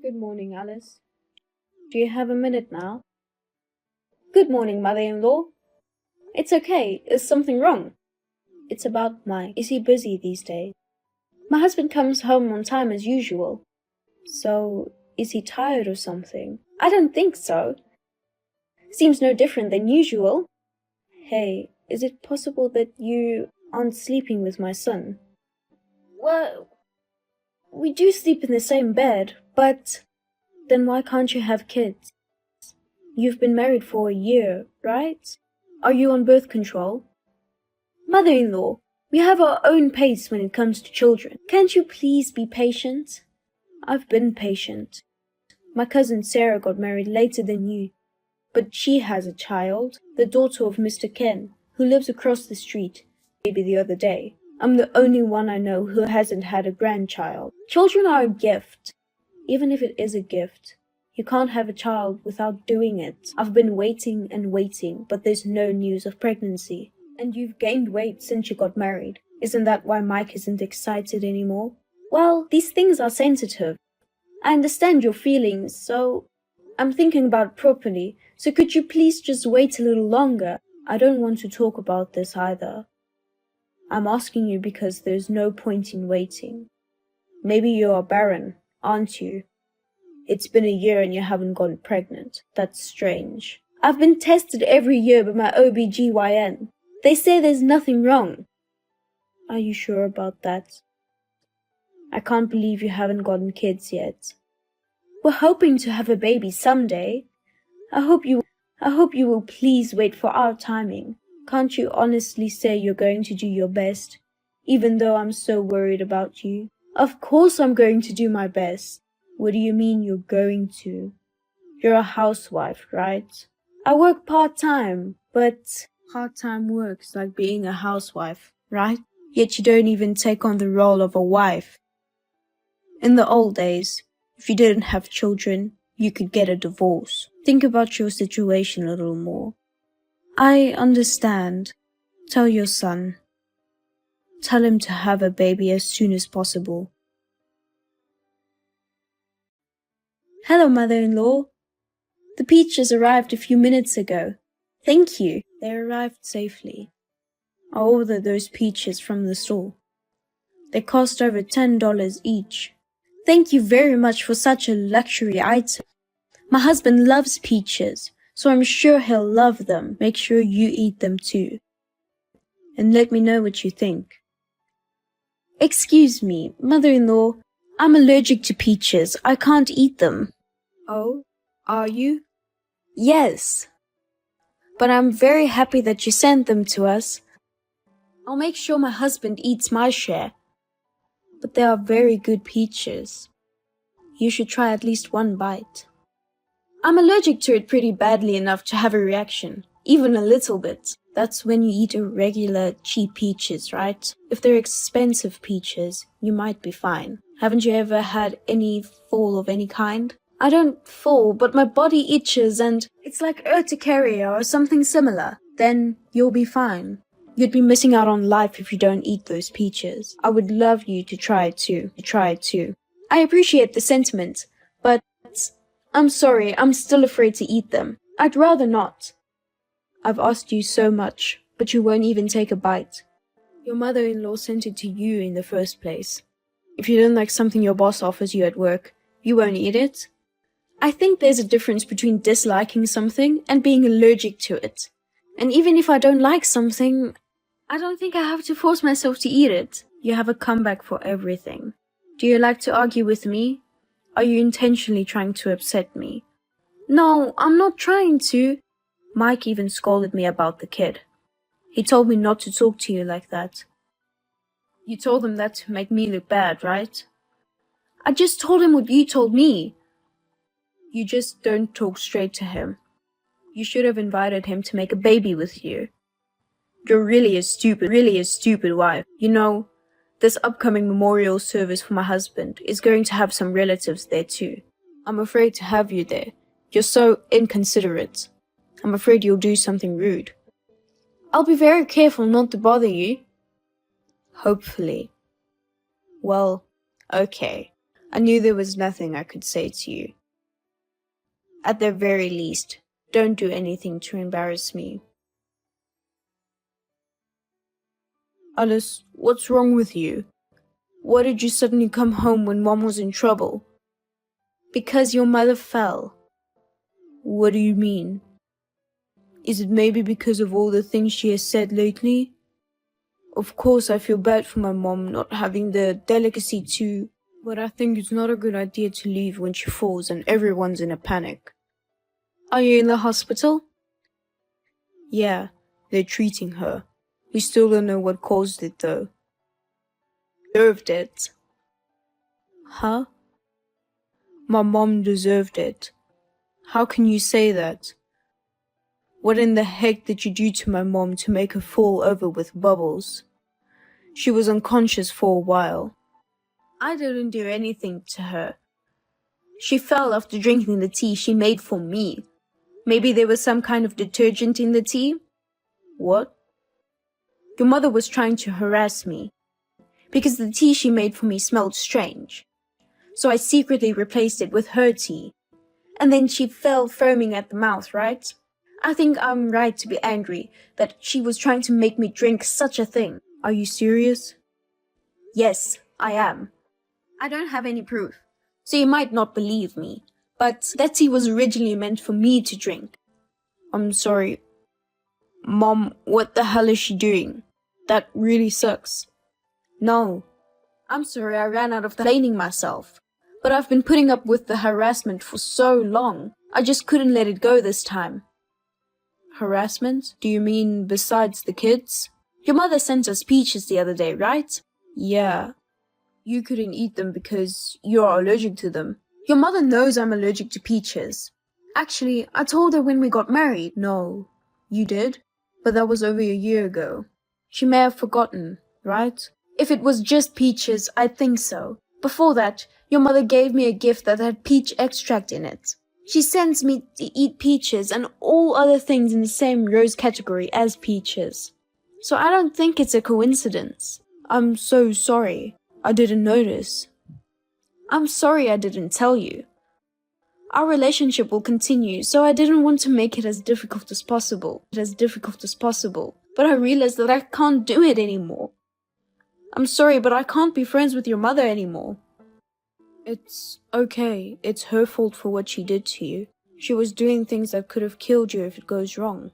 Good morning, Alice. Do you have a minute now? Good morning, mother-in-law. It's okay. Is something wrong? It's about Mike. Is he busy these days? My husband comes home on time as usual. So, is he tired or something? I don't think so. Seems no different than usual. Hey, is it possible that you aren't sleeping with my son? Well, we do sleep in the same bed, but then why can't you have kids? You've been married for a year, right? Are you on birth control? Mother-in-law, we have our own pace when it comes to children. Can't you please be patient? I've been patient. My cousin Sarah got married later than you, but she has a child, the daughter of Mr. Ken, who lives across the street, maybe the other day. I'm the only one I know who hasn't had a grandchild. Children are a gift. Even if it is a gift, you can't have a child without doing it. I've been waiting and waiting, but there's no news of pregnancy. And you've gained weight since you got married. Isn't that why Mike isn't excited anymore? Well, these things are sensitive. I understand your feelings, so I'm thinking about it properly. So could you please just wait a little longer? I don't want to talk about this either. I'm asking you because there's no point in waiting. Maybe you are barren, aren't you? It's been a year and you haven't gotten pregnant. That's strange. I've been tested every year by my OBGYN. They say there's nothing wrong. Are you sure about that? I can't believe you haven't gotten kids yet. We're hoping to have a baby someday. I hope you will please wait for our timing. Can't you honestly say you're going to do your best, even though I'm so worried about you? Of course I'm going to do my best. What do you mean you're going to? You're a housewife, right? I work part-time, but part-time work's like being a housewife, right? Yet you don't even take on the role of a wife. In the old days, if you didn't have children, you could get a divorce. Think about your situation a little more. I understand. Tell your son. Tell him to have a baby as soon as possible. Hello, mother-in-law. The peaches arrived a few minutes ago. Thank you. They arrived safely. I ordered those peaches from the store. They cost over $10 each. Thank you very much for such a luxury item. My husband loves peaches, so I'm sure he'll love them. Make sure you eat them too. And let me know what you think. Excuse me, mother-in-law. I'm allergic to peaches. I can't eat them. Oh, are you? Yes. But I'm very happy that you sent them to us. I'll make sure my husband eats my share. But they are very good peaches. You should try at least one bite. I'm allergic to it pretty badly enough to have a reaction, even a little bit. That's when you eat irregular, cheap peaches, right? If they're expensive peaches, you might be fine. Haven't you ever had any fall of any kind? I don't fall, but my body itches and it's like urticaria or something similar. Then you'll be fine. You'd be missing out on life if you don't eat those peaches. I would love you to try it too. I appreciate the sentiment, but I'm sorry, I'm still afraid to eat them. I'd rather not. I've asked you so much, but you won't even take a bite. Your mother-in-law sent it to you in the first place. If you don't like something your boss offers you at work, you won't eat it? I think there's a difference between disliking something and being allergic to it. And even if I don't like something, I don't think I have to force myself to eat it. You have a comeback for everything. Do you like to argue with me? Are you intentionally trying to upset me? No, I'm not trying to. Mike even scolded me about the kid. He told me not to talk to you like that. You told him that to make me look bad, right? I just told him what you told me. You just don't talk straight to him. You should have invited him to make a baby with you. You're really a stupid wife. You know, this upcoming memorial service for my husband is going to have some relatives there too. I'm afraid to have you there. You're so inconsiderate. I'm afraid you'll do something rude. I'll be very careful not to bother you. Hopefully. Well, okay. I knew there was nothing I could say to you. At the very least, don't do anything to embarrass me. Alice, what's wrong with you? Why did you suddenly come home when Mom was in trouble? Because your mother fell. What do you mean? Is it maybe because of all the things she has said lately? Of course, I feel bad for my mom not having the delicacy to, but I think it's not a good idea to leave when she falls and everyone's in a panic. Are you in the hospital? Yeah, they're treating her. We still don't know what caused it though. Deserved it. Huh? My mom deserved it. How can you say that? What in the heck did you do to my mom to make her fall over with bubbles? She was unconscious for a while. I didn't do anything to her. She fell after drinking the tea she made for me. Maybe there was some kind of detergent in the tea? What? Your mother was trying to harass me, because the tea she made for me smelled strange. So I secretly replaced it with her tea. And then she fell foaming at the mouth, right? I think I'm right to be angry that she was trying to make me drink such a thing. Are you serious? Yes, I am. I don't have any proof, so you might not believe me, but that tea was originally meant for me to drink. I'm sorry. Mom, what the hell is she doing? That really sucks. No. I'm sorry I ran out of explaining myself. But I've been putting up with the harassment for so long. I just couldn't let it go this time. Harassment? Do you mean besides the kids? Your mother sent us peaches the other day, right? Yeah. You couldn't eat them because you're allergic to them. Your mother knows I'm allergic to peaches. Actually, I told her when we got married. No. You did? But that was over a year ago. She may have forgotten, right? If it was just peaches, I'd think so. Before that, your mother gave me a gift that had peach extract in it. She sends me to eat peaches and all other things in the same rose category as peaches. So I don't think it's a coincidence. I'm so sorry. I didn't notice. I'm sorry I didn't tell you. Our relationship will continue, so I didn't want to make it as difficult as possible. But I realized that I can't do it anymore. I'm sorry, but I can't be friends with your mother anymore. It's okay. It's her fault for what she did to you. She was doing things that could have killed you if it goes wrong.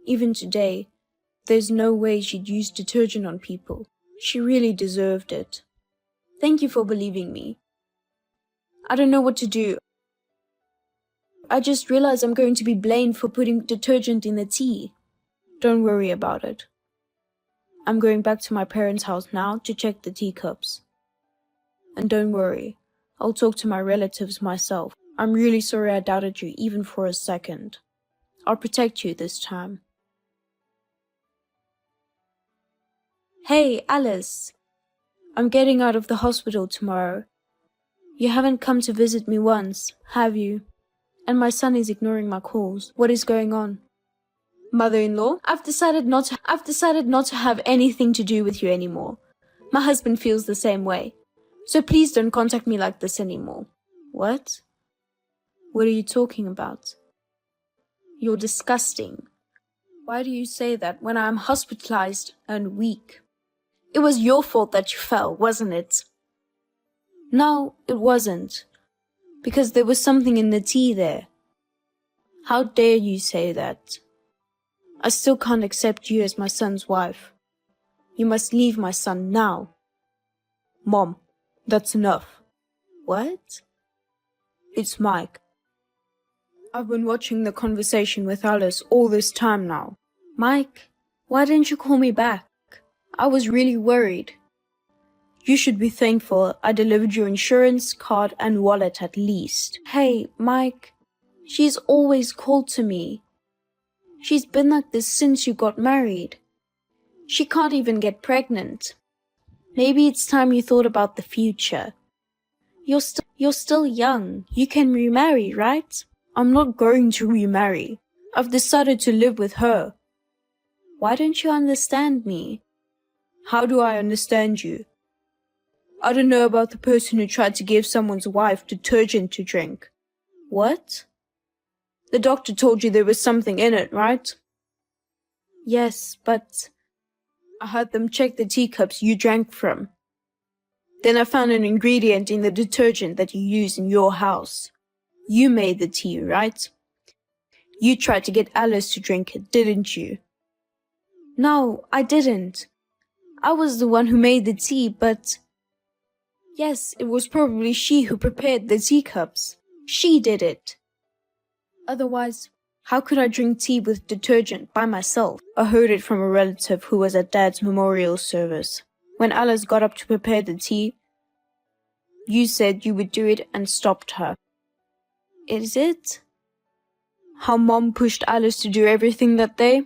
Even today, there's no way she'd use detergent on people. She really deserved it. Thank you for believing me. I don't know what to do. I just realized I'm going to be blamed for putting detergent in the tea. Don't worry about it. I'm going back to my parents' house now to check the teacups. And don't worry, I'll talk to my relatives myself. I'm really sorry I doubted you even for a second. I'll protect you this time. Hey, Alice. I'm getting out of the hospital tomorrow. You haven't come to visit me once, have you? And my son is ignoring my calls. What is going on? Mother-in-law, I've decided not to have anything to do with you anymore. My husband feels the same way. So please don't contact me like this anymore. What? What are you talking about? You're disgusting. Why do you say that when I'm hospitalized and weak? It was your fault that you fell, wasn't it? No, it wasn't. Because there was something in the tea there. How dare you say that? I still can't accept you as my son's wife. You must leave my son now. Mom, that's enough. What? It's Mike. I've been watching the conversation with Alice all this time now. Mike, why didn't you call me back? I was really worried. You should be thankful I delivered your insurance, card, and wallet at least. Hey, Mike, she's always called to me. She's been like this since you got married. She can't even get pregnant. Maybe it's time you thought about the future. You're still young. You can remarry, right? I'm not going to remarry. I've decided to live with her. Why don't you understand me? How do I understand you? I don't know about the person who tried to give someone's wife detergent to drink. What? The doctor told you there was something in it, right? Yes, but I had them check the teacups you drank from. Then I found an ingredient in the detergent that you use in your house. You made the tea, right? You tried to get Alice to drink it, didn't you? No, I didn't. I was the one who made the tea, but... Yes, it was probably she who prepared the teacups. She did it. Otherwise, how could I drink tea with detergent by myself? I heard it from a relative who was at Dad's memorial service. When Alice got up to prepare the tea, you said you would do it and stopped her. Is it? How Mom pushed Alice to do everything that day?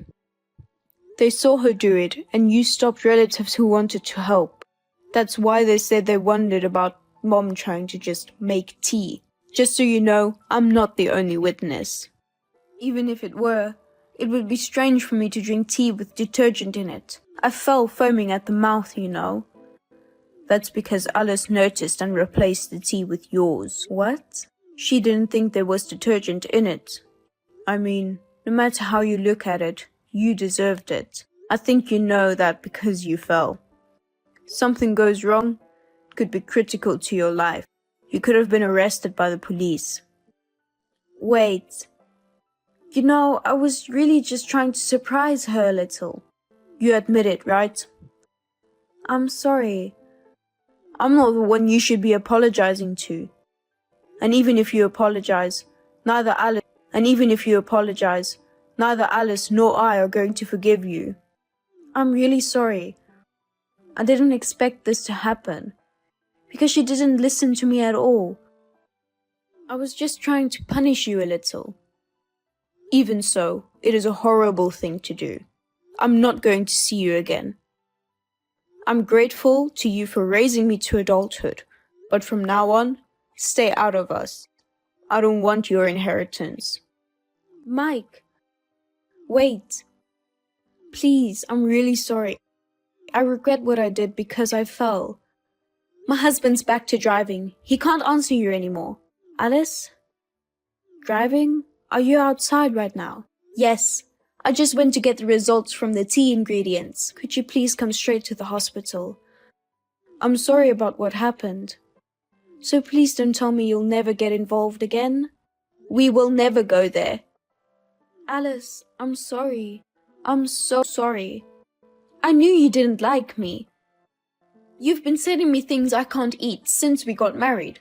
They saw her do it, and you stopped relatives who wanted to help. That's why they said they wondered about Mom trying to just make tea. Just so you know, I'm not the only witness. Even if it were, it would be strange for me to drink tea with detergent in it. I fell foaming at the mouth, you know. That's because Alice noticed and replaced the tea with yours. What? She didn't think there was detergent in it. I mean, no matter how you look at it, you deserved it. I think you know that because you fell. Something goes wrong, it could be critical to your life. You could have been arrested by the police. Wait. You know, I was really just trying to surprise her a little. You admit it, right? I'm sorry. I'm not the one you should be apologizing to. And even if you apologize, neither Alice nor I are going to forgive you. I'm really sorry. I didn't expect this to happen. Because she didn't listen to me at all. I was just trying to punish you a little. Even so, it is a horrible thing to do. I'm not going to see you again. I'm grateful to you for raising me to adulthood, but from now on, stay out of us. I don't want your inheritance. Mike, wait. Please, I'm really sorry. I regret what I did because I fell. My husband's back to driving. He can't answer you anymore. Alice? Driving? Are you outside right now? Yes. I just went to get the results from the tea ingredients. Could you please come straight to the hospital? I'm sorry about what happened. So please don't tell me you'll never get involved again. We will never go there. Alice, I'm sorry. I'm so sorry. I knew you didn't like me. You've been sending me things I can't eat since we got married.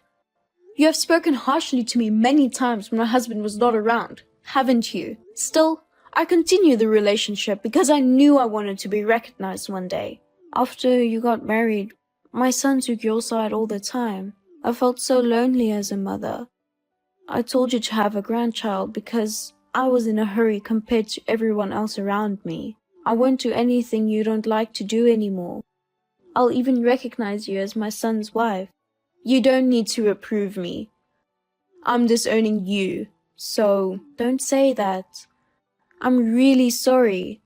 You have spoken harshly to me many times when my husband was not around, haven't you? Still, I continued the relationship because I knew I wanted to be recognized one day. After you got married, my son took your side all the time. I felt so lonely as a mother. I told you to have a grandchild because I was in a hurry compared to everyone else around me. I won't do anything you don't like to do anymore. I'll even recognize you as my son's wife. You don't need to approve me. I'm disowning you, so don't say that. I'm really sorry.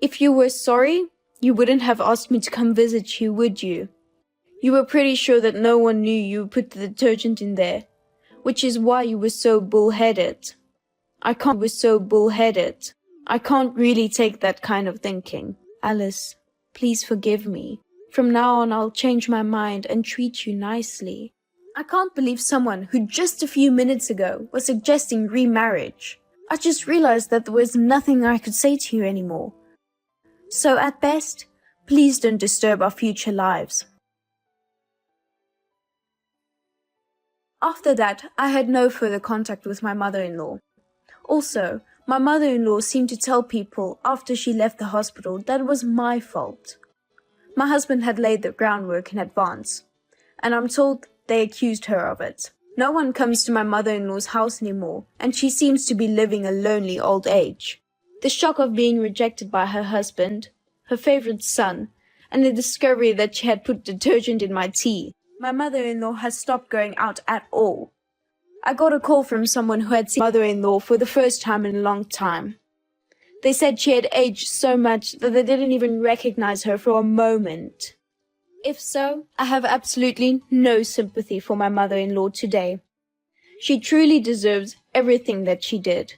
If you were sorry, you wouldn't have asked me to come visit you, would you? You were pretty sure that no one knew you put the detergent in there, which is why you were so bullheaded. I can't really take that kind of thinking. Alice, please forgive me. From now on, I'll change my mind and treat you nicely. I can't believe someone who just a few minutes ago was suggesting remarriage. I just realized that there was nothing I could say to you anymore. So at best, please don't disturb our future lives. After that, I had no further contact with my mother-in-law. Also, my mother-in-law seemed to tell people after she left the hospital that it was my fault. My husband had laid the groundwork in advance, and I'm told they accused her of it. No one comes to my mother-in-law's house anymore, and she seems to be living a lonely old age. The shock of being rejected by her husband, her favorite son, and the discovery that she had put detergent in my tea. My mother-in-law has stopped going out at all. I got a call from someone who had seen my mother-in-law for the first time in a long time. They said she had aged so much that they didn't even recognize her for a moment. If so, I have absolutely no sympathy for my mother-in-law today. She truly deserves everything that she did.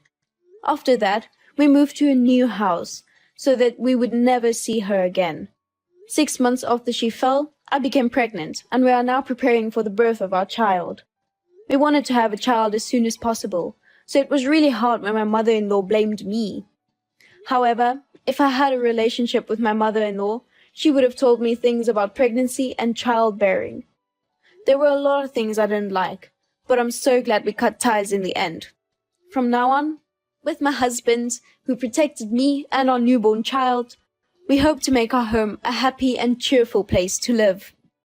After that, we moved to a new house so that we would never see her again. 6 months after she fell, I became pregnant, and we are now preparing for the birth of our child. We wanted to have a child as soon as possible, so it was really hard when my mother-in-law blamed me. However, if I had a relationship with my mother-in-law, she would have told me things about pregnancy and childbearing. There were a lot of things I didn't like, but I'm so glad we cut ties in the end. From now on, with my husband, who protected me and our newborn child, we hope to make our home a happy and cheerful place to live.